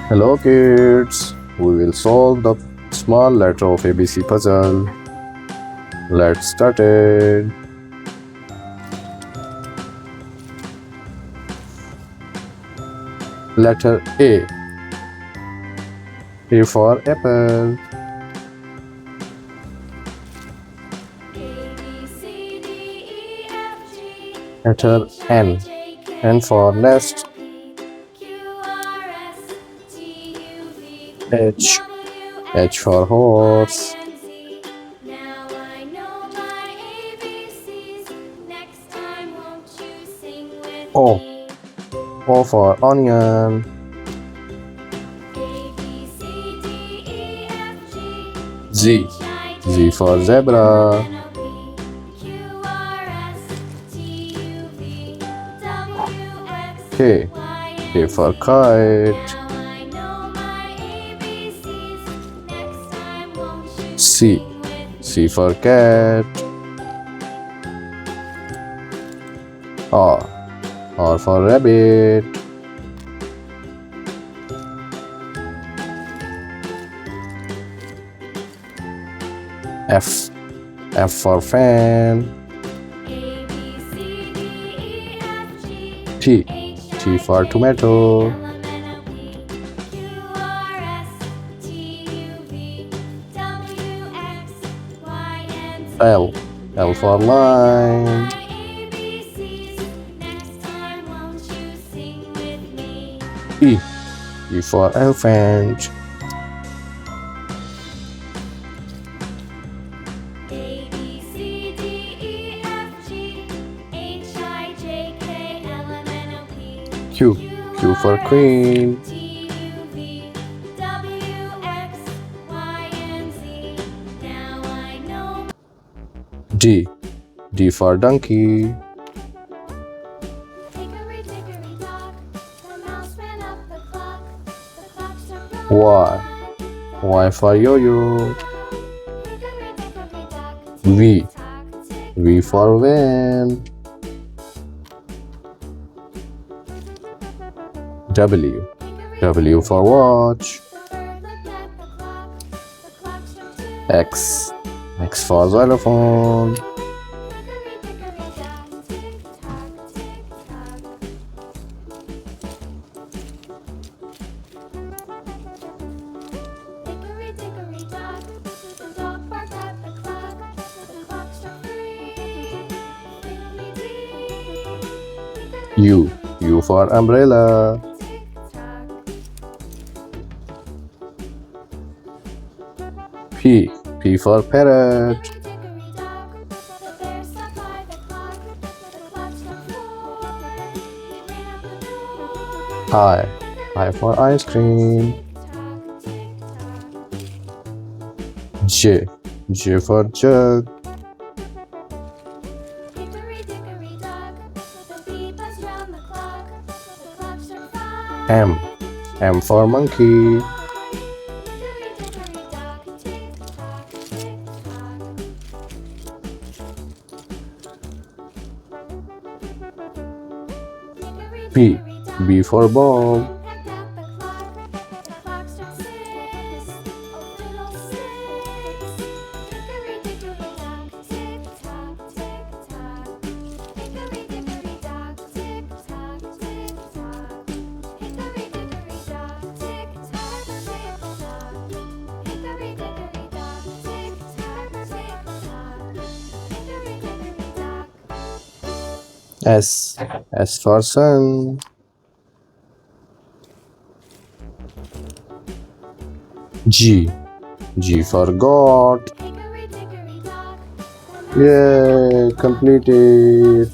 Hello kids, we will solve the small letter of ABC puzzle. Let's start it. Letter A. A for apple. Letter N. N for nest. H. H for horse. O. O for onion. Z. Z for zebra. K. K for kite. C. C for cat. R. R for rabbit. F. F for fan. T. T for tomato. L. L for line. E. E for elephant. Q. Q for queen. D. D for donkey. Y. Y for yo-yo. V. V for van. W. W for watch. X. X for xylophone. U. U for umbrella. P. P for parrot. I. I for ice cream. J. J for jug. M. M for monkey. B. B for ball. S. S for sun. G. G for God. Yay, completed.